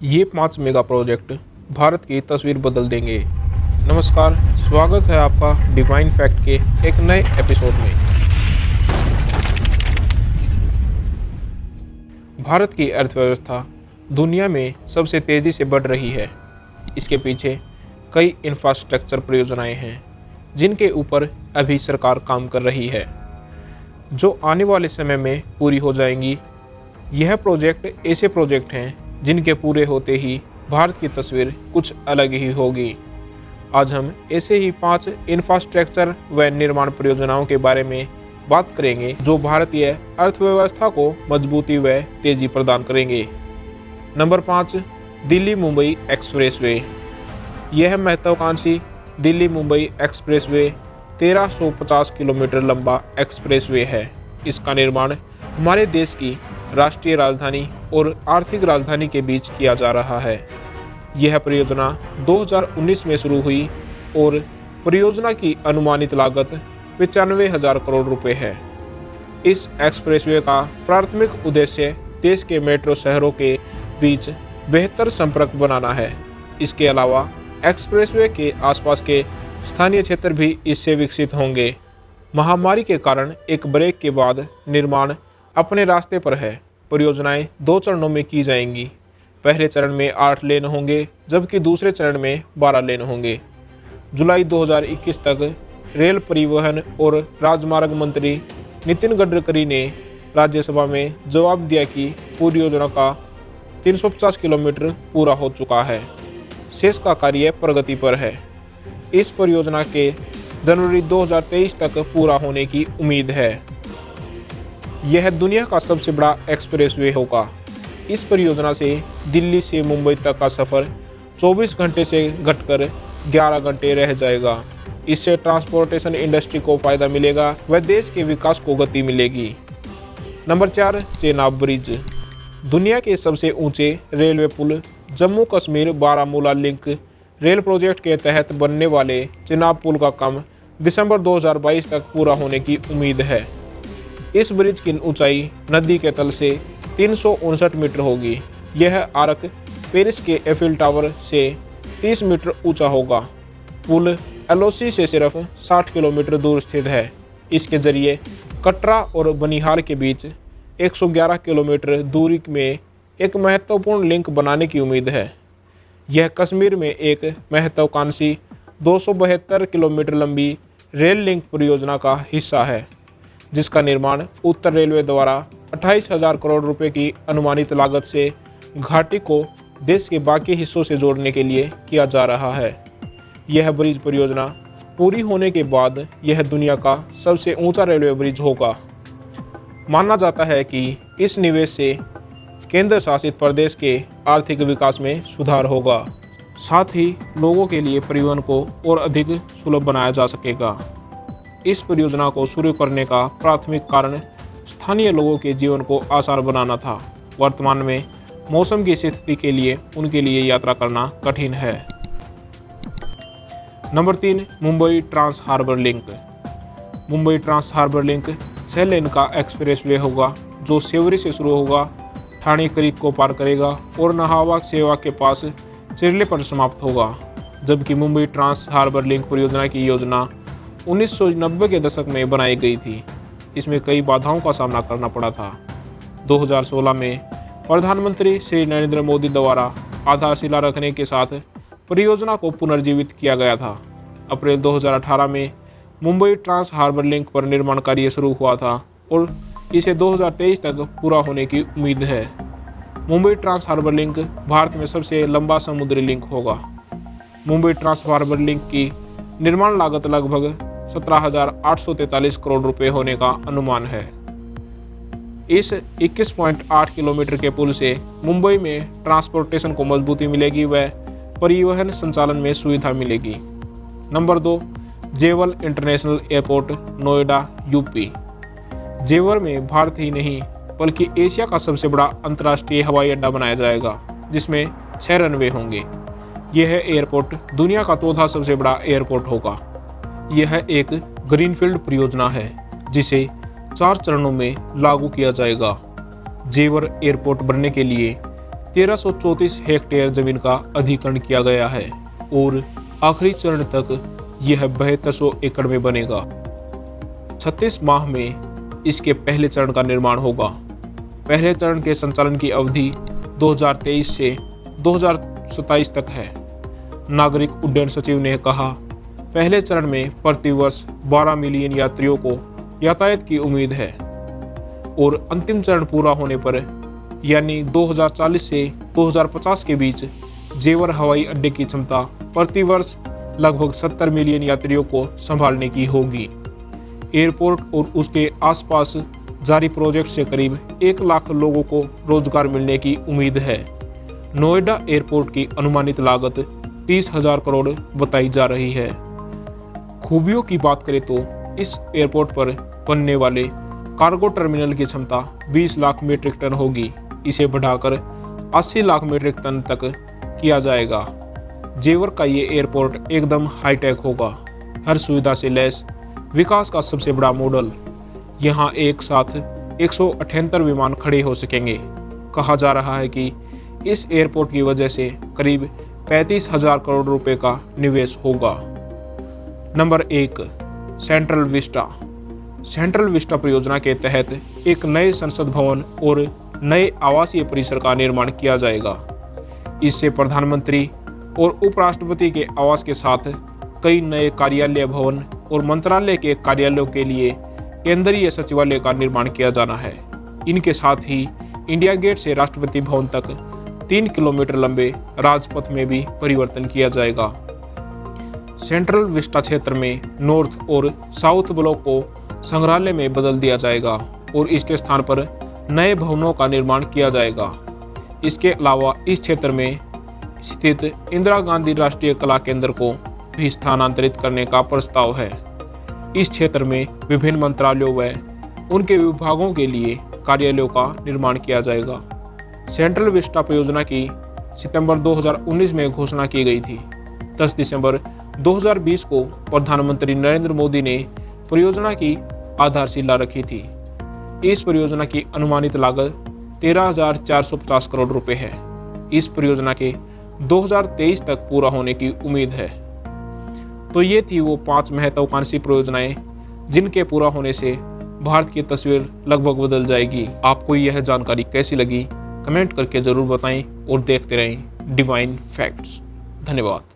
ये 5 mega project Bharat की तस्वीर बदल देंगे। नमस्कार, स्वागत है आपका डिवाइन फैक्ट के एक नए एपिसोड में। भारत की अर्थव्यवस्था दुनिया में सबसे तेज़ी से बढ़ रही है। इसके पीछे कई इंफ्रास्ट्रक्चर परियोजनाएं हैं जिनके ऊपर अभी सरकार काम कर रही है, जो आने वाले समय में पूरी हो जाएंगी। यह प्रोजेक्ट ऐसे प्रोजेक्ट हैं जिनके पूरे होते ही भारत की तस्वीर कुछ अलग ही होगी। आज हम ऐसे ही 5 इंफ्रास्ट्रक्चर व निर्माण परियोजनाओं के बारे में बात करेंगे जो भारतीय अर्थव्यवस्था को मजबूती व तेजी प्रदान करेंगे। Number 5, Delhi Mumbai expressway. यह महत्वाकांक्षी दिल्ली मुंबई एक्सप्रेसवे 1350 किलोमीटर लंबा एक्सप्रेसवे है। इसका निर्माण हमारे देश की राष्ट्रीय राजधानी और आर्थिक राजधानी के बीच किया जा रहा है। यह परियोजना 2019 में शुरू हुई और परियोजना की अनुमानित लागत 95,000 करोड़ रुपए है। इस एक्सप्रेसवे का प्राथमिक उद्देश्य देश के मेट्रो शहरों के बीच बेहतर संपर्क बनाना है। इसके अलावा एक्सप्रेसवे के आसपास के स्थानीय क्षेत्र भी इससे विकसित होंगे। महामारी के कारण एक ब्रेक के बाद निर्माण अपने रास्ते पर है। परियोजनाएं 2 चरणों में की जाएंगी। पहले चरण में 8 लेन होंगे, जबकि दूसरे चरण में 12 लेन होंगे। जुलाई 2021 तक रेल परिवहन और राजमार्ग मंत्री नितिन गडकरी ने राज्यसभा में जवाब दिया कि पूरी योजना का 350 किलोमीटर पूरा हो चुका है। शेष का कार्य प्रगति पर है। इस परियोजना के जनवरी 2023 तक पूरा होने की उम्मीद है। यह दुनिया का सबसे बड़ा एक्सप्रेसवे होगा। इस परियोजना से दिल्ली से मुंबई तक का सफ़र 24 घंटे से घटकर 11 घंटे रह जाएगा। इससे ट्रांसपोर्टेशन इंडस्ट्री को फ़ायदा मिलेगा व देश के विकास को गति मिलेगी। Number 4, Chenab bridge. दुनिया के सबसे ऊंचे रेलवे पुल Jammu Kashmir Baramulla link rail project के तहत बनने वाले चेनाब पुल का काम दिसंबर 2022 तक पूरा होने की उम्मीद है। इस ब्रिज की ऊंचाई नदी के तल से 359 मीटर होगी। यह आर्क पेरिस के एफिल टावर से 30 मीटर ऊंचा होगा। पुल एलओसी से सिर्फ 60 किलोमीटर दूर स्थित है। इसके जरिए कटरा और बनिहाल के बीच 111 किलोमीटर दूरी में एक महत्वपूर्ण लिंक बनाने की उम्मीद है। यह कश्मीर में एक महत्वाकांक्षी 272 किलोमीटर लंबी रेल लिंक परियोजना का हिस्सा है, जिसका निर्माण उत्तर रेलवे द्वारा 28,000 करोड़ रुपए की अनुमानित लागत से घाटी को देश के बाकी हिस्सों से जोड़ने के लिए किया जा रहा है। यह ब्रिज परियोजना पूरी होने के बाद यह दुनिया का सबसे ऊंचा रेलवे ब्रिज होगा। माना जाता है कि इस निवेश से केंद्र शासित प्रदेश के आर्थिक विकास में सुधार होगा। साथ ही लोगों के लिए परिवहन को और अधिक सुलभ बनाया जा सकेगा। इस परियोजना को शुरू करने का प्राथमिक कारण स्थानीय लोगों के जीवन को आसान बनाना था। वर्तमान में मौसम की स्थिति के लिए उनके लिए यात्रा करना कठिन है। Number 3, Mumbai Trans Harbour Link. Mumbai Trans Harbour Link 6 lane का एक्सप्रेसवे होगा जो सेवरी से शुरू होगा, ठाणे क्रीक को पार करेगा और नहावा सेवा के पास चिरले पर समाप्त होगा। जबकि मुंबई ट्रांस हार्बर लिंक परियोजना की योजना 1990 के दशक में बनाई गई थी। इसमें कई बाधाओं का सामना करना पड़ा था। 2016 में प्रधानमंत्री श्री नरेंद्र मोदी द्वारा आधारशिला रखने के साथ परियोजना को पुनर्जीवित किया गया था। अप्रैल 2018 में मुंबई ट्रांस हार्बर लिंक पर निर्माण कार्य शुरू हुआ था और इसे 2023 तक पूरा होने की उम्मीद है। Mumbai Trans Harbour Link Bharat में सबसे लंबा समुद्री लिंक होगा। मुंबई ट्रांस हार्बर लिंक की निर्माण लागत लगभग 17,843 करोड़ रुपए होने का अनुमान है। इस 21.8 किलोमीटर के पुल से मुंबई में ट्रांसपोर्टेशन को मजबूती मिलेगी व परिवहन संचालन में सुविधा मिलेगी। नंबर 2, जेवर इंटरनेशनल एयरपोर्ट, नोएडा, यूपी। जेवर में भारत ही नहीं बल्कि एशिया का सबसे बड़ा अंतर्राष्ट्रीय हवाई अड्डा बनाया जाएगा, जिसमें 6 रनवे होंगे। यह एयरपोर्ट दुनिया का 4था सबसे बड़ा एयरपोर्ट होगा। यह एक ग्रीनफील्ड परियोजना है जिसे 4 चरणों में लागू किया जाएगा। जेवर एयरपोर्ट बनने के लिए 1334 हेक्टेयर जमीन का अधिग्रहण किया गया है और आखिरी चरण तक यह 7200 एकड़ में बनेगा। 36 माह में इसके पहले चरण का निर्माण होगा। पहले चरण के संचालन की अवधि 2023 से 2027 तक है। नागरिक उड्डयन सचिव ने कहा, पहले चरण में प्रति वर्ष 12 मिलियन यात्रियों को यातायात की उम्मीद है और अंतिम चरण पूरा होने पर यानी 2040 से 2050 के बीच जेवर हवाई अड्डे की क्षमता प्रति वर्ष लगभग 70 मिलियन यात्रियों को संभालने की होगी। एयरपोर्ट और उसके आसपास जारी प्रोजेक्ट से करीब 1 लाख लोगों को रोजगार मिलने की उम्मीद है। नोएडा एयरपोर्ट की अनुमानित लागत 30,000 करोड़ बताई जा रही है। खूबियों की बात करें तो इस एयरपोर्ट पर बनने वाले कार्गो टर्मिनल की क्षमता 20 लाख मीट्रिक टन होगी। इसे बढ़ाकर 80 लाख मीट्रिक टन तक किया जाएगा। जेवर का ये एयरपोर्ट एकदम हाईटेक होगा, हर सुविधा से लैस विकास का सबसे बड़ा मॉडल। यहाँ एक साथ 178 विमान खड़े हो सकेंगे। कहा जा रहा है कि इस एयरपोर्ट की वजह से करीब 35,000 करोड़ रुपए का निवेश होगा। Number 1, central Vista. Central Vista परियोजना के तहत एक नए संसद भवन और नए आवासीय परिसर का निर्माण किया जाएगा। इससे प्रधानमंत्री और उपराष्ट्रपति के आवास के साथ कई नए कार्यालय भवन और मंत्रालय के कार्यालयों के लिए केंद्रीय सचिवालय का निर्माण किया जाना है। इनके साथ ही इंडिया गेट से राष्ट्रपति भवन तक 3 किलोमीटर लंबे राजपथ में भी परिवर्तन किया जाएगा। सेंट्रल विस्टा क्षेत्र में नॉर्थ और साउथ ब्लॉक को संग्रहालय में बदल दिया जाएगा और इसके स्थान पर नए भवनों का निर्माण किया जाएगा। इसके अलावा इस क्षेत्र में स्थित इंदिरा गांधी राष्ट्रीय कला केंद्र को भी स्थानांतरित करने का प्रस्ताव है। इस क्षेत्र में विभिन्न मंत्रालयों व उनके विभागों के लिए कार्यालयों का निर्माण किया जाएगा। सेंट्रल विस्टा परियोजना की सितंबर 2019 में घोषणा की गई थी। 10 दिसंबर 2020 को प्रधानमंत्री नरेंद्र मोदी ने परियोजना की आधारशिला रखी थी। इस परियोजना की अनुमानित लागत 13,450 करोड़ रुपए है। इस परियोजना के 2023 तक पूरा होने की उम्मीद है। तो ये थी वो 5 महत्वाकांक्षी परियोजनाएं जिनके पूरा होने से भारत की तस्वीर लगभग बदल जाएगी। आपको यह जानकारी कैसी लगी कमेंट करके ज़रूर बताएं और देखते रहें डिवाइन फैक्ट्स। धन्यवाद।